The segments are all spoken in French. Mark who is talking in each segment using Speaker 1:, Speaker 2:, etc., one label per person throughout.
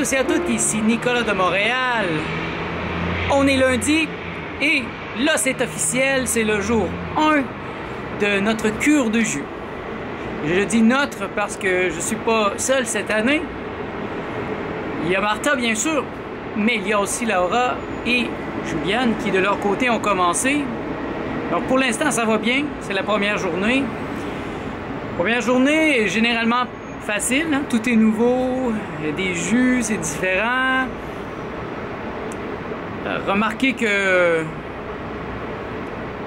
Speaker 1: tous et à toutes, ici Nicolas de Montréal. On est lundi et là c'est officiel, c'est le jour 1 de notre cure de jus. Je dis notre parce que je ne suis pas seul cette année. Il y a Martha bien sûr, mais il y a aussi Laura et Juliane qui de leur côté ont commencé. Donc pour l'instant ça va bien, c'est la première journée. Première journée est généralement facile, hein? Tout est nouveau, il y a des jus, c'est différent. Remarquez que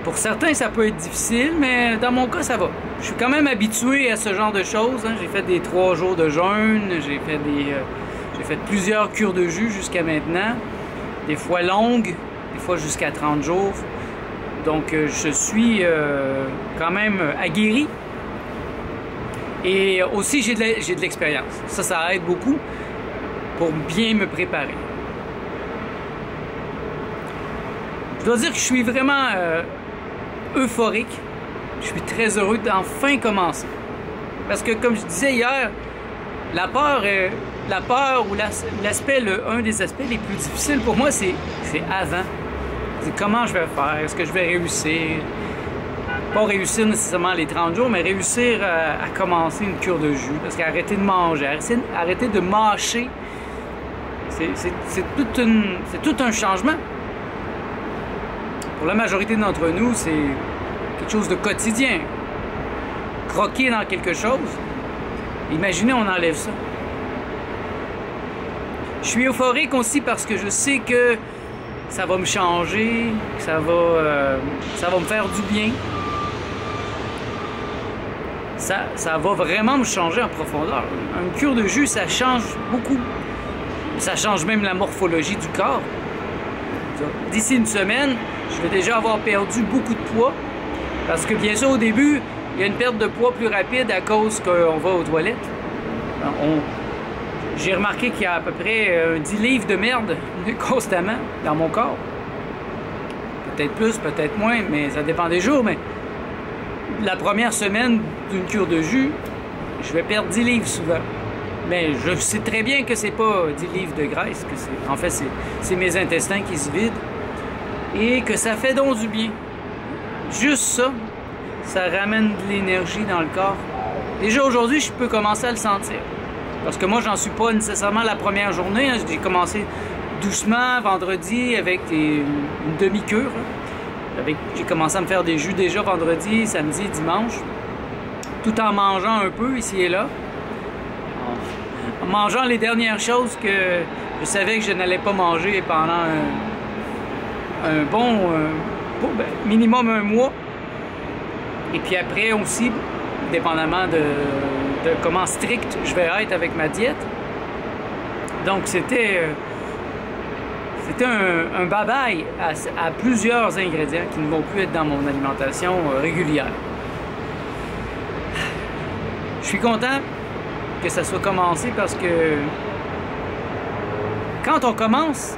Speaker 1: pour certains ça peut être difficile, mais dans mon cas ça va. Je suis quand même habitué à ce genre de choses, hein? J'ai fait des 3 jours de jeûne, j'ai fait plusieurs cures de jus jusqu'à maintenant, des fois longues, des fois jusqu'à 30 jours. Donc je suis quand même aguerri. Et aussi, j'ai de l'expérience. Ça aide beaucoup pour bien me préparer. Je dois dire que je suis vraiment euphorique. Je suis très heureux d'enfin commencer. Parce que, comme je disais hier, la peur ou l'aspect, un des aspects les plus difficiles pour moi, c'est avant. C'est comment je vais faire, est-ce que je vais réussir? Pas réussir nécessairement les 30 jours, mais réussir à commencer une cure de jus. Parce qu'arrêter de manger, arrêter de mâcher, c'est tout un changement. Pour la majorité d'entre nous, c'est quelque chose de quotidien. Croquer dans quelque chose, imaginez, on enlève ça. Je suis euphorique aussi parce que je sais que ça va me changer, que ça va me faire du bien. Ça va vraiment me changer en profondeur. Une cure de jus, ça change beaucoup. Ça change même la morphologie du corps. D'ici une semaine, je vais déjà avoir perdu beaucoup de poids. Parce que bien sûr, au début, il y a une perte de poids plus rapide à cause qu'on va aux toilettes. J'ai remarqué qu'il y a à peu près 10 livres de merde constamment dans mon corps. Peut-être plus, peut-être moins, mais ça dépend des jours. Mais la première semaine d'une cure de jus, je vais perdre 10 livres souvent. Mais je sais très bien que c'est pas 10 livres de graisse, que en fait c'est mes intestins qui se vident et que ça fait donc du bien. Juste ça, ça ramène de l'énergie dans le corps. Déjà aujourd'hui, je peux commencer à le sentir. Parce que moi, j'en suis pas nécessairement la première journée. Hein. J'ai commencé doucement vendredi avec une demi-cure. J'ai commencé à me faire des jus déjà vendredi, samedi, dimanche, tout en mangeant un peu ici et là. En mangeant les dernières choses que je savais que je n'allais pas manger pendant un bon minimum un mois. Et puis après aussi, dépendamment de comment strict je vais être avec ma diète. Donc c'était un bye-bye à plusieurs ingrédients qui ne vont plus être dans mon alimentation régulière. Je suis content que ça soit commencé parce que quand on commence,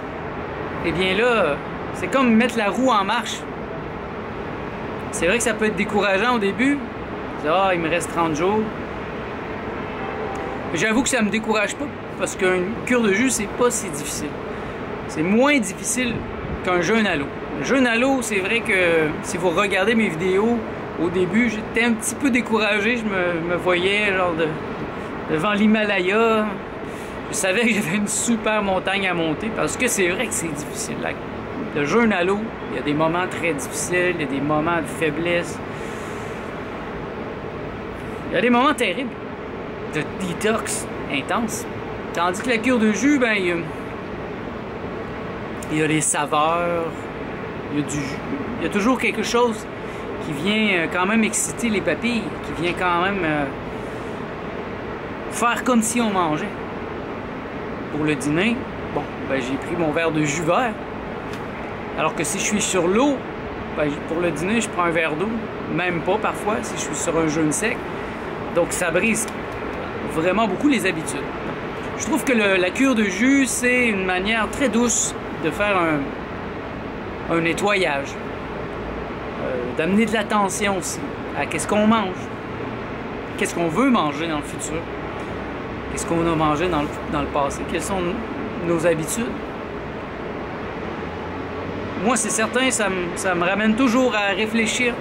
Speaker 1: eh bien là, c'est comme mettre la roue en marche. C'est vrai que ça peut être décourageant au début. Ah, il me reste 30 jours. J'avoue que ça me décourage pas parce qu'une cure de jus, c'est pas si difficile. C'est moins difficile qu'un jeûne à l'eau. Le jeûne à l'eau, c'est vrai que si vous regardez mes vidéos, au début, j'étais un petit peu découragé. Je me voyais genre devant l'Himalaya. Je savais que j'avais une super montagne à monter parce que c'est vrai que c'est difficile. Le jeûne à l'eau, il y a des moments très difficiles, il y a des moments de faiblesse. Il y a des moments terribles de détox intense. Tandis que la cure de jus, ben, il y a les saveurs, il y a du jus. Il y a toujours quelque chose qui vient quand même exciter les papilles, qui vient quand même faire comme si on mangeait. Pour le dîner, bon, ben, j'ai pris mon verre de jus vert. Alors que si je suis sur l'eau, ben, pour le dîner, je prends un verre d'eau. Même pas parfois, si je suis sur un jeûne sec. Donc ça brise vraiment beaucoup les habitudes. Je trouve que la cure de jus, c'est une manière très douce de faire un nettoyage. D'amener de l'attention aussi à qu'est-ce qu'on mange. Qu'est-ce qu'on veut manger dans le futur. et ce qu'on a mangé dans le passé. Quelles sont nos habitudes? Moi, c'est certain, ça me ramène toujours à réfléchir.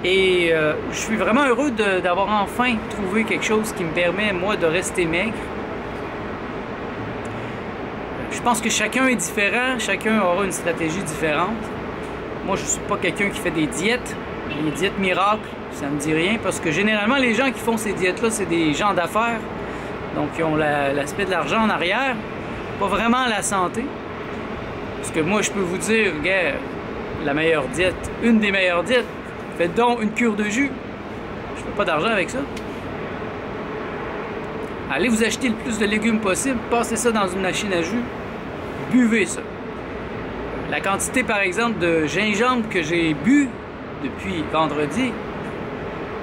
Speaker 1: Et je suis vraiment heureux d'avoir enfin trouvé quelque chose qui me permet, moi, de rester maigre. Je pense que chacun est différent, chacun aura une stratégie différente. Moi, je ne suis pas quelqu'un qui fait des diètes. Les diètes miracles, ça ne me dit rien, parce que généralement, les gens qui font ces diètes-là, c'est des gens d'affaires. Donc, ils ont l'aspect de l'argent en arrière, pas vraiment la santé. Parce que moi, je peux vous dire, gars, la meilleure diète, une des meilleures diètes, faites donc une cure de jus. Je fais pas d'argent avec ça. Allez vous acheter le plus de légumes possible, passez ça dans une machine à jus, buvez ça. La quantité, par exemple, de gingembre que j'ai bu depuis vendredi,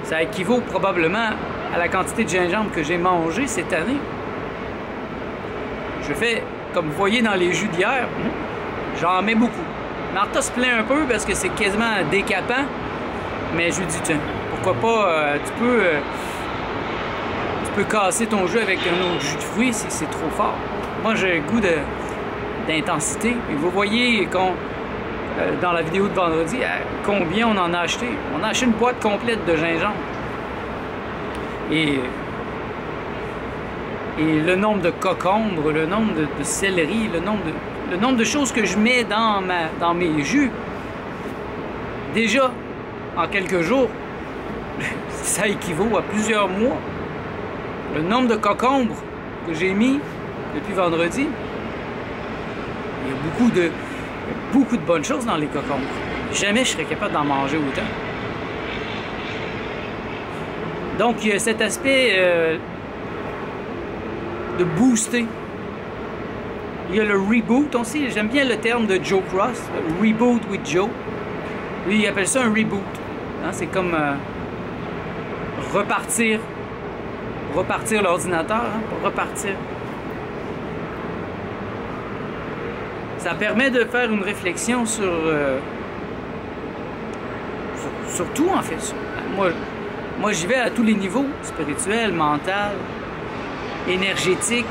Speaker 1: ça équivaut probablement à la quantité de gingembre que j'ai mangé cette année. Je fais, comme vous voyez dans les jus d'hier, j'en mets beaucoup. Martha se plaint un peu parce que c'est quasiment décapant. Mais je lui dis, tiens, pourquoi pas, tu peux casser ton jus avec un autre jus de fruits si c'est trop fort. Moi, j'ai le goût d'intensité. Et vous voyez dans la vidéo de vendredi, combien on en a acheté. On a acheté une boîte complète de gingembre. Et le nombre de cocombres, le nombre de céleri, le nombre de choses que je mets dans mes jus, déjà, en quelques jours, ça équivaut à plusieurs mois. Le nombre de cocombres que j'ai mis depuis vendredi, il y a beaucoup de bonnes choses dans les cocombres. Jamais je serais capable d'en manger autant. Donc, il y a cet aspect de booster. Il y a le reboot aussi. J'aime bien le terme de Joe Cross, Reboot with Joe. Lui, il appelle ça un reboot. Hein, c'est comme repartir l'ordinateur, hein, pour repartir. Ça permet de faire une réflexion sur tout, en fait. Moi, j'y vais à tous les niveaux, spirituel, mental, énergétique,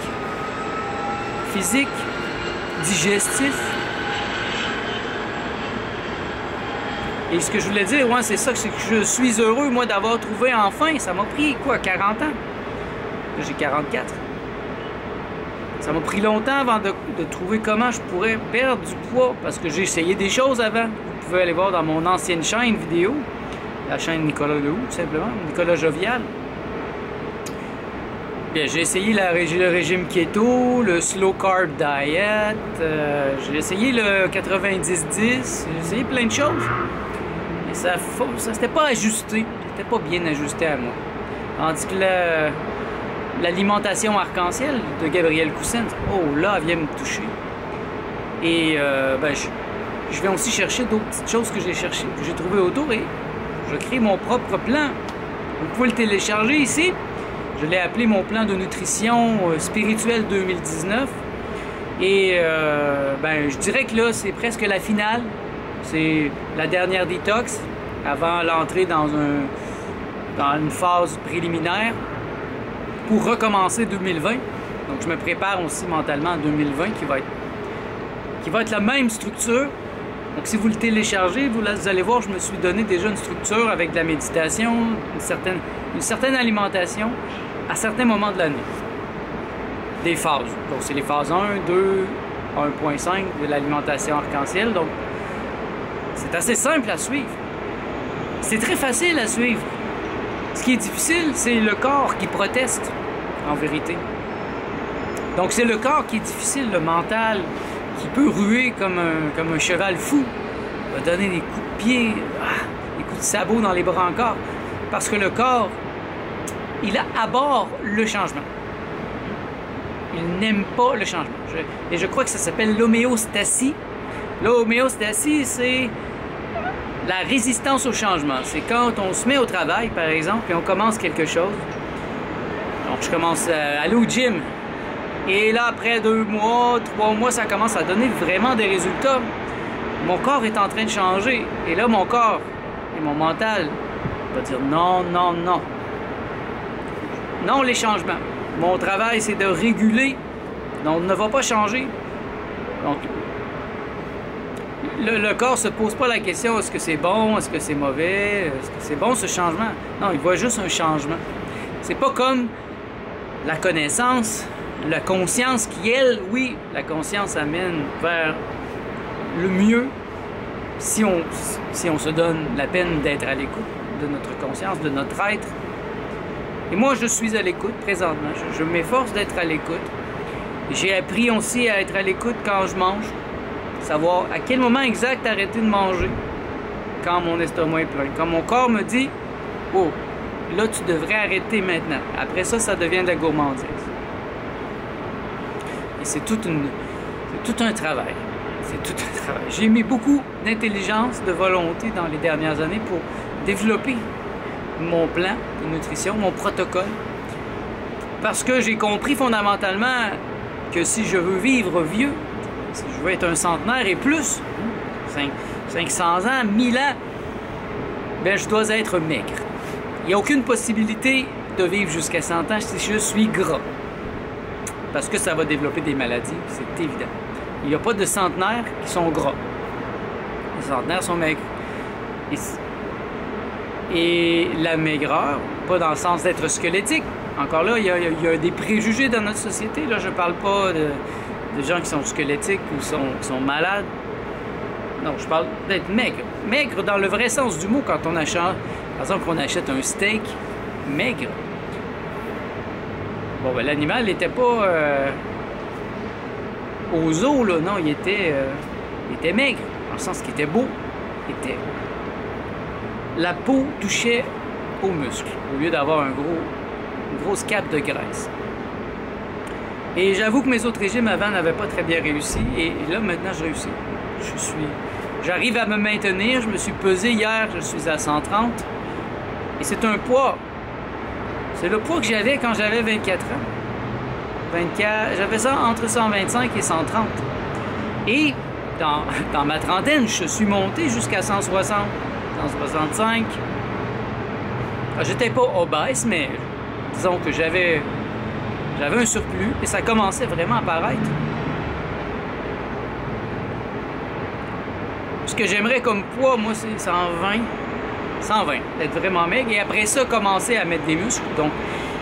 Speaker 1: physique, digestif. Et ce que je voulais dire, ouais, c'est ça, c'est que je suis heureux, moi, d'avoir trouvé enfin. Ça m'a pris, quoi, 40 ans? J'ai 44. Ça m'a pris longtemps avant de trouver comment je pourrais perdre du poids, parce que j'ai essayé des choses avant. Vous pouvez aller voir dans mon ancienne chaîne vidéo, la chaîne Nicolas Lehoux, tout simplement, Nicolas Jovial. Bien, j'ai essayé le régime keto, le slow carb diet, j'ai essayé le 90-10, j'ai essayé plein de choses. Et ça s'était pas ajusté, c'était pas bien ajusté à moi. Tandis que l'alimentation arc-en-ciel de Gabrielle Coussens, oh là, elle vient me toucher. Et ben, je vais aussi chercher d'autres petites choses que j'ai cherchées, que j'ai trouvées autour, et je crée mon propre plan. Vous pouvez le télécharger ici. Je l'ai appelé mon plan de nutrition spirituelle 2019. Et ben, je dirais que là, c'est presque la finale. C'est la dernière détox avant l'entrée dans une phase préliminaire pour recommencer 2020. Donc, je me prépare aussi mentalement en 2020 qui va être la même structure. Donc, si vous le téléchargez, vous allez voir, je me suis donné déjà une structure avec de la méditation, une certaine alimentation à certains moments de l'année. Des phases. Donc, c'est les phases 1, 2, 1.5 de l'alimentation arc-en-ciel. Donc, c'est assez simple à suivre. C'est très facile à suivre. Ce qui est difficile, c'est le corps qui proteste, en vérité. Donc, c'est le corps qui est difficile, le mental, qui peut ruer comme un cheval fou. Il va donner des coups de pied, des coups de sabot dans les bras encore. Parce que le corps, il abhorre le changement. Il n'aime pas le changement. Et je crois que ça s'appelle l'homéostasie. L'homéostasie, c'est la résistance au changement. C'est quand on se met au travail, par exemple, et on commence quelque chose. Donc, je commence à aller au gym. Et là, après 2 mois, 3 mois, ça commence à donner vraiment des résultats. Mon corps est en train de changer. Et là, mon corps et mon mental va dire non, non, non. Non, les changements. Mon travail, c'est de réguler. Donc, on ne va pas changer. Donc, le corps ne se pose pas la question, est-ce que c'est bon, est-ce que c'est mauvais, est-ce que c'est bon ce changement? Non, il voit juste un changement. C'est pas comme la connaissance, la conscience qui, elle, oui, la conscience amène vers le mieux si on se donne la peine d'être à l'écoute de notre conscience, de notre être. Et moi, je suis à l'écoute présentement. Je m'efforce d'être à l'écoute. J'ai appris aussi à être à l'écoute quand je mange. Savoir à quel moment exact arrêter de manger quand mon estomac est plein. Quand mon corps me dit « Oh, là, tu devrais arrêter maintenant. » Après ça, ça devient de la gourmandise. Et c'est tout un travail. C'est tout un travail. J'ai mis beaucoup d'intelligence, de volonté dans les dernières années pour développer mon plan de nutrition, mon protocole. Parce que j'ai compris fondamentalement que si je veux vivre vieux, si je veux être un centenaire et plus, 500 ans, 1000 ans, ben je dois être maigre. Il n'y a aucune possibilité de vivre jusqu'à 100 ans si je suis gras. Parce que ça va développer des maladies, c'est évident. Il n'y a pas de centenaires qui sont gras. Les centenaires sont maigres. Et la maigreur, pas dans le sens d'être squelettique. Encore là, il y a des préjugés dans notre société. Là, je ne parle pas de gens qui sont squelettiques ou qui sont malades. Non, je parle d'être maigre. Maigre dans le vrai sens du mot quand on achète, par exemple, qu'on achète un steak maigre. Bon, ben, l'animal n'était pas aux os, là. Non, il était maigre, dans le sens qu'il était beau. La peau touchait aux muscles, au lieu d'avoir une grosse cape de graisse. Et j'avoue que mes autres régimes avant n'avaient pas très bien réussi. Et là, maintenant, je réussis. J'arrive à me maintenir. Je me suis pesé hier, je suis à 130. Et c'est un poids. C'est le poids que j'avais quand j'avais 24 ans. J'avais ça entre 125 et 130. Et dans ma trentaine, je suis monté jusqu'à 160, 165. J'étais pas obèse, mais disons que j'avais un surplus et ça commençait vraiment à apparaître. Ce que j'aimerais comme poids, moi, c'est 120, d'être vraiment maigre, et après ça, commencer à mettre des muscles. Donc,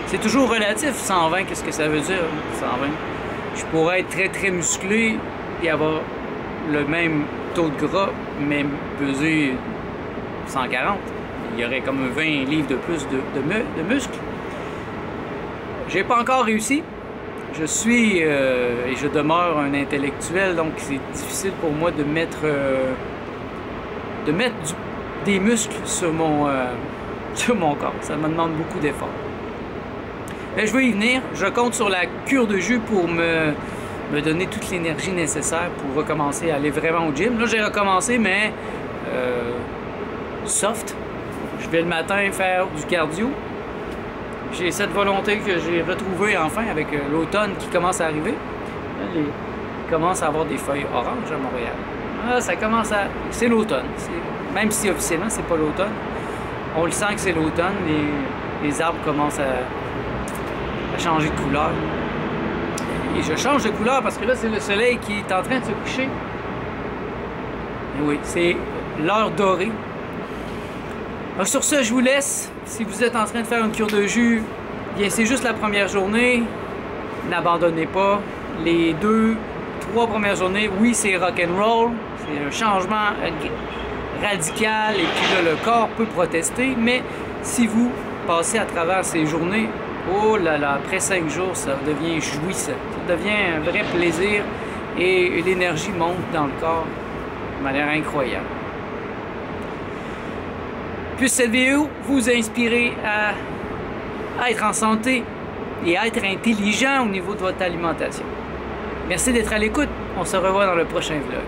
Speaker 1: c'est toujours relatif, 120, qu'est-ce que ça veut dire, 120? Je pourrais être très, très musclé et avoir le même taux de gras, mais peser 140. Il y aurait comme 20 livres de plus de muscles. J'ai pas encore réussi. Je suis et je demeure un intellectuel, donc c'est difficile pour moi de mettre des muscles sur mon corps. Ça me demande beaucoup d'efforts. Mais je veux y venir. Je compte sur la cure de jus pour me donner toute l'énergie nécessaire pour recommencer à aller vraiment au gym. Là, j'ai recommencé, mais soft. Je vais le matin faire du cardio. J'ai cette volonté que j'ai retrouvée enfin avec l'automne qui commence à arriver. Là, il commence à avoir des feuilles oranges à Montréal. Là, ça commence à... C'est l'automne. Même si officiellement, c'est pas l'automne. On le sent que c'est l'automne. Les arbres commencent à changer de couleur. Et je change de couleur parce que là, c'est le soleil qui est en train de se coucher. Et oui, c'est l'heure dorée. Alors, sur ce, je vous laisse. Si vous êtes en train de faire une cure de jus, bien, c'est juste la première journée. N'abandonnez pas. Les 2-3 premières journées, oui, c'est rock'n'roll. C'est un changement radical et puis là, le corps peut protester. Mais si vous passez à travers ces journées, oh là là, après 5 jours, ça devient jouissant. Ça devient un vrai plaisir et l'énergie monte dans le corps de manière incroyable. Puisse cette vidéo vous inspirer à être en santé et à être intelligent au niveau de votre alimentation. Merci d'être à l'écoute. On se revoit dans le prochain vlog.